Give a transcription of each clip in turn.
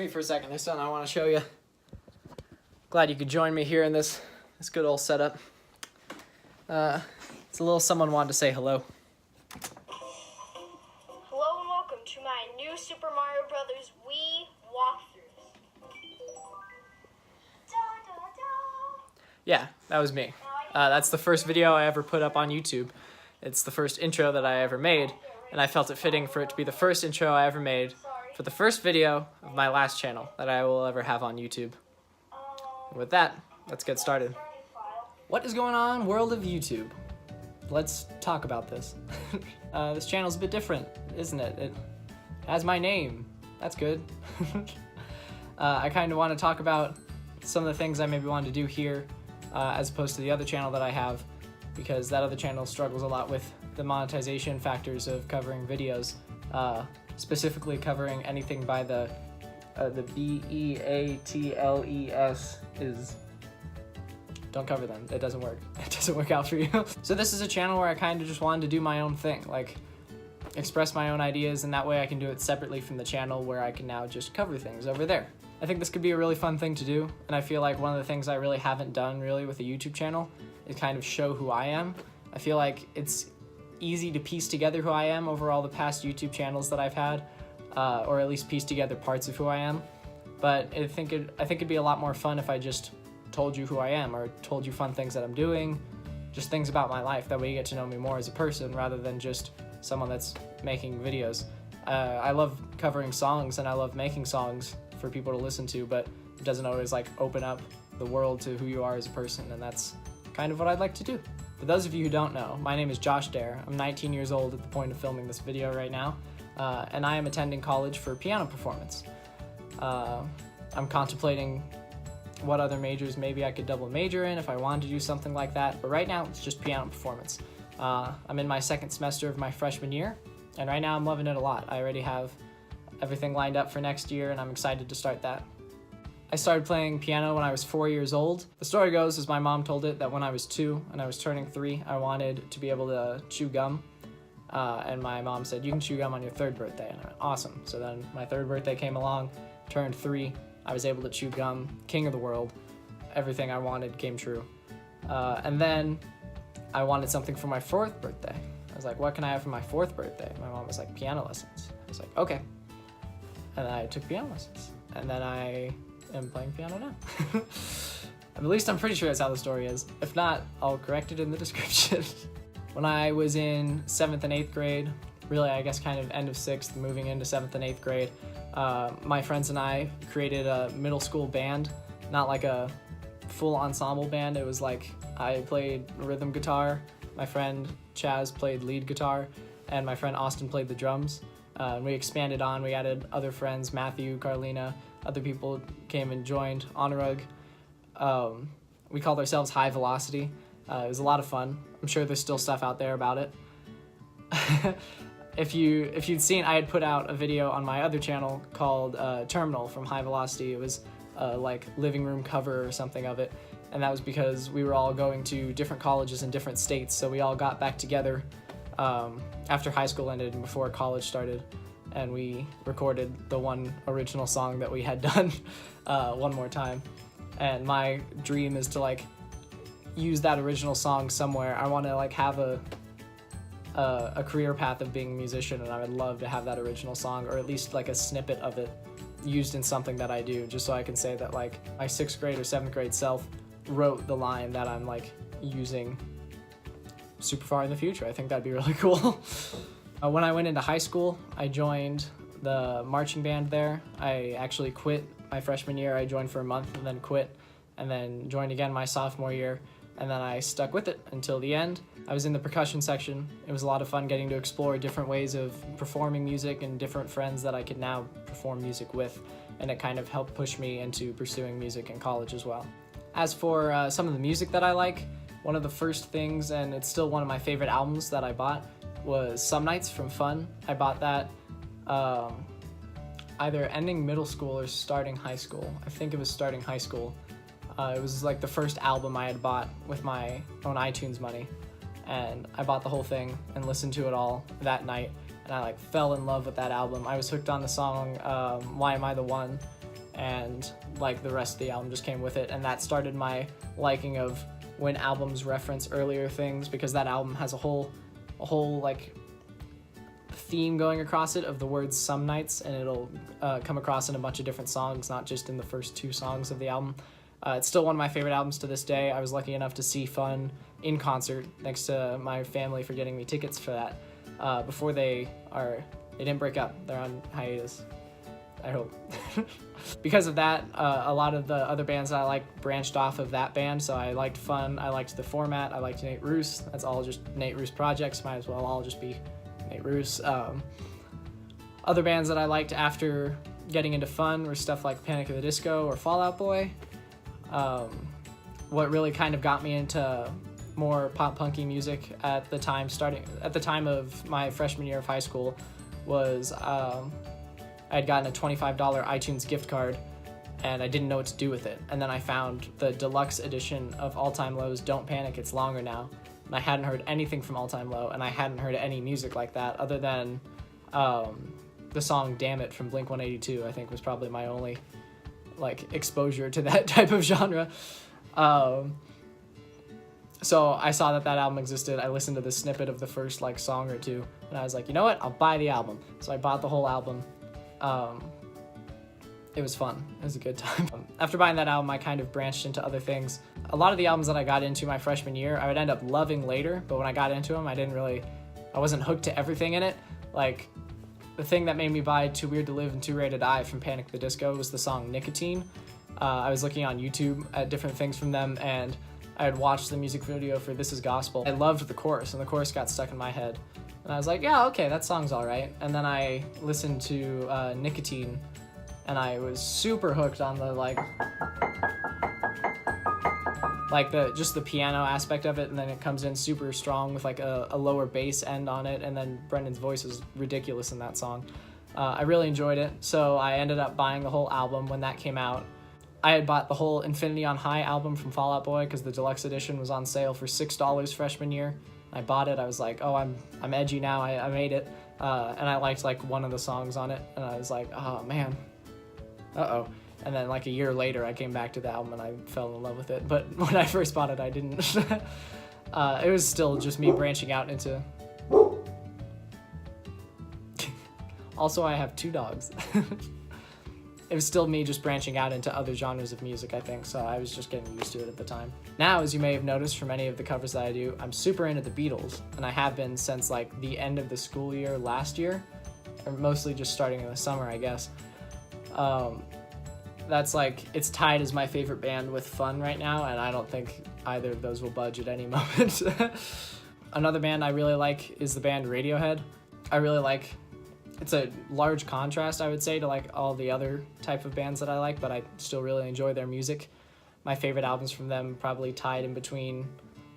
me for a second. There's something I want to show you. Glad you could join me here in this good old setup. It's a little someone wanted to say hello. Hello and welcome to my new Super Mario Brothers Wii walkthroughs. Yeah, that was me. That's the first video I ever put up on YouTube. It's the first intro that I ever made, and I felt it fitting for it to be the first intro I ever made for the first video of my last channel that I will ever have on YouTube. And with that, let's get started. What is going on, world of YouTube? Let's talk about this. This channel's a bit different, isn't it? It has my name. That's good. I kind of want to talk about some of the things I maybe wanted to do here as opposed to the other channel that I have, because that other channel struggles a lot with the monetization factors of covering videos, specifically covering anything by the BEATLES is... Don't cover them. It doesn't work. It doesn't work out for you. So this is a channel where I kind of just wanted to do my own thing, like express my own ideas, and that way I can do it separately from the channel where I can now just cover things over there. I think this could be a really fun thing to do, and I feel like one of the things I really haven't done really with a YouTube channel is kind of show who I am. I feel like it's easy to piece together who I am over all the past YouTube channels that I've had, or at least piece together parts of who I am. But I think it'd be a lot more fun if I just told you who I am, or told you fun things that I'm doing, just things about my life. That way you get to know me more as a person rather than just someone that's making videos. I love covering songs and I love making songs for people to listen to, but it doesn't always like open up the world to who you are as a person, and that's kind of what I'd like to do. For those of you who don't know, my name is Josh Dare. I'm 19 years old at the point of filming this video right now, and I am attending college for piano performance. I'm contemplating what other majors maybe I could double major in if I wanted to do something like that, but right now it's just piano performance. I'm in my second semester of my freshman year, and right now I'm loving it a lot. I already have everything lined up for next year, and I'm excited to start that. I started playing piano when I was 4 years old. The story goes, as my mom told it, that when I was 2 and I was turning 3, I wanted to be able to chew gum, and my mom said, you can chew gum on your 3rd birthday, and I went, awesome. So then my 3rd birthday came along, turned 3, I was able to chew gum, king of the world. Everything I wanted came true. And then I wanted something for my 4th birthday. I was like, what can I have for my 4th birthday? My mom was like, piano lessons. I was like, okay. And I took piano lessons. And then I am playing piano now. At least I'm pretty sure that's how the story is. If not, I'll correct it in the description. When I was in 7th and 8th grade, really I guess kind of end of 6th, moving into 7th and 8th grade, my friends and I created a middle school band, not like a full ensemble band. It was like I played rhythm guitar, my friend Chaz played lead guitar, and my friend Austin played the drums. We expanded on, we added other friends, Matthew, Carlina, other people came and joined, Honorug. We called ourselves High Velocity. It was a lot of fun. I'm sure there's still stuff out there about it. If you'd seen, I had put out a video on my other channel called Terminal from High Velocity. It was like living room cover or something of it, and that was because we were all going to different colleges in different states, so we all got back together after high school ended and before college started, and we recorded the one original song that we had done one more time. And my dream is to like use that original song somewhere. I want to like have a career path of being a musician, and I would love to have that original song, or at least like a snippet of it used in something that I do, just so I can say that like my 6th grade or 7th grade self wrote the line that I'm like using super far in the future. I think that'd be really cool. When I went into high school, I joined the marching band there. I actually quit my freshman year. I joined for a month and then quit, and then joined again my sophomore year. And then I stuck with it until the end. I was in the percussion section. It was a lot of fun getting to explore different ways of performing music and different friends that I could now perform music with, and it kind of helped push me into pursuing music in college as well. As for some of the music that I like, one of the first things, and it's still one of my favorite albums that I bought, was Some Nights from Fun. I bought that either ending middle school or starting high school. I think it was starting high school. It was like the first album I had bought with my own iTunes money, and I bought the whole thing and listened to it all that night, and I like fell in love with that album. I was hooked on the song Why Am I the One, and like the rest of the album just came with it, and that started my liking of when albums reference earlier things, because that album has a whole like theme going across it of the words "some nights," and it'll come across in a bunch of different songs, not just in the first 2 songs of the album. It's still one of my favorite albums to this day. I was lucky enough to see Fun in concert next to my family for getting me tickets for that. Before they didn't break up. They're on hiatus, I hope. Because of that, a lot of the other bands that I like branched off of that band. So I liked Fun, I liked the format, I liked Nate Ruess. That's all just Nate Ruess projects. Might as well all just be Nate Ruess. Other bands that I liked after getting into Fun were stuff like Panic at the Disco or Fall Out Boy. What really kind of got me into more pop punky music at the time of my freshman year of high school was I had gotten a $25 iTunes gift card, and I didn't know what to do with it. And then I found the deluxe edition of All Time Low's Don't Panic, It's Longer Now. And I hadn't heard anything from All Time Low, and I hadn't heard any music like that other than the song Damn It from Blink-182, I think was probably my only like exposure to that type of genre. So I saw that album existed. I listened to the snippet of the first like song or two, and I was like, you know what? I'll buy the album. So I bought the whole album. It was fun. It was a good time. After buying that album, I kind of branched into other things. A lot of the albums that I got into my freshman year, I would end up loving later, but when I got into them, I wasn't hooked to everything in it. Like, the thing that made me buy Too Weird to Live and Too Rare to Die from Panic at the Disco was the song Nicotine. I was looking on YouTube at different things from them, and I had watched the music video for This Is Gospel. I loved the chorus, and the chorus got stuck in my head. And I was like, yeah, okay, that song's all right. And then I listened to Nicotine, and I was super hooked on the just the piano aspect of it, and then it comes in super strong with like a lower bass end on it, and then Brendan's voice is ridiculous in that song. I really enjoyed it, so I ended up buying the whole album when that came out. I had bought the whole Infinity on High album from Fall Out Boy because the deluxe edition was on sale for $6 freshman year. I bought it. I was like, oh, I'm edgy now. I made it, and I liked like one of the songs on it, and I was like, oh man, uh-oh. And then like a year later, I came back to the album and I fell in love with it. But when I first bought it, I didn't. It was still just me branching out into. Also, I have 2 dogs. It was still me just branching out into other genres of music, I think, so I was just getting used to it at the time. Now, as you may have noticed from any of the covers that I do, I'm super into the Beatles, and I have been since like the end of the school year last year, or mostly just starting in the summer, I guess. That's like, it's tied as my favorite band with Fun right now, and I don't think either of those will budge at any moment. Another band I really like is the band Radiohead. It's a large contrast, I would say, to like all the other type of bands that I like, but I still really enjoy their music. My favorite albums from them probably tied in between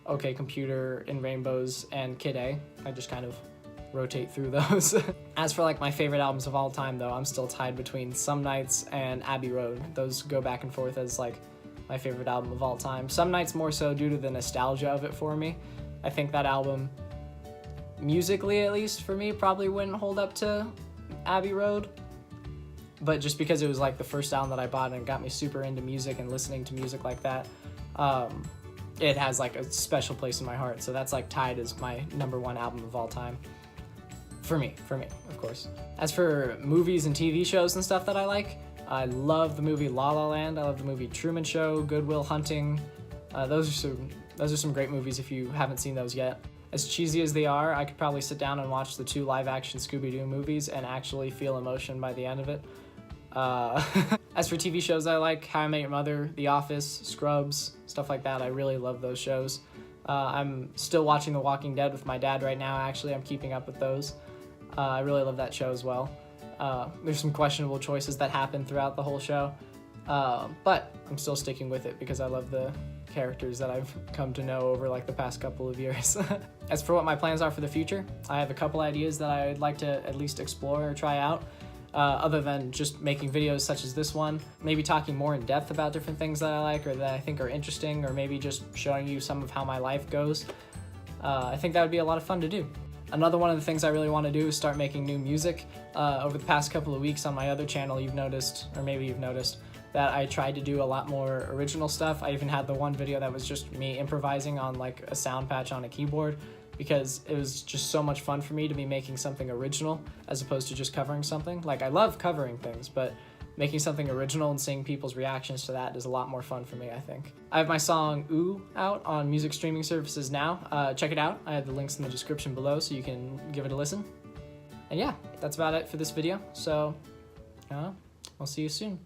OK Computer, In Rainbows, and Kid A. I just kind of rotate through those. As for like my favorite albums of all time, though, I'm still tied between Some Nights and Abbey Road. Those go back and forth as like my favorite album of all time. Some Nights more so due to the nostalgia of it for me. I think that album, musically at least for me, probably wouldn't hold up to Abbey Road, but just because it was like the first album that I bought and it got me super into music and listening to music like that, it has like a special place in my heart. So that's like tied as my #1 album of all time. For me, of course. As for movies and TV shows and stuff that I like, I love the movie La La Land. I love the movie Truman Show, Good Will Hunting. Those are some great movies if you haven't seen those yet. As cheesy as they are, I could probably sit down and watch the 2 live-action Scooby-Doo movies and actually feel emotion by the end of it. As for TV shows I like, How I Met Your Mother, The Office, Scrubs, stuff like that, I really love those shows. I'm still watching The Walking Dead with my dad right now, actually. I'm keeping up with those. I really love that show as well. There's some questionable choices that happen throughout the whole show, but I'm still sticking with it because I love the characters that I've come to know over like the past couple of years. As for what my plans are for the future, I have a couple ideas that I'd like to at least explore or try out, other than just making videos such as this one, maybe talking more in depth about different things that I like or that I think are interesting, or maybe just showing you some of how my life goes. I think that would be a lot of fun to do. Another one of the things I really want to do is start making new music. Over the past couple of weeks on my other channel, you've noticed, or maybe you've noticed, that I tried to do a lot more original stuff. I even had the one video that was just me improvising on like a sound patch on a keyboard, because it was just so much fun for me to be making something original as opposed to just covering something. Like, I love covering things, but making something original and seeing people's reactions to that is a lot more fun for me, I think. I have my song Ooh out on music streaming services now. Check it out. I have the links in the description below so you can give it a listen. And yeah, that's about it for this video. So, I'll see you soon.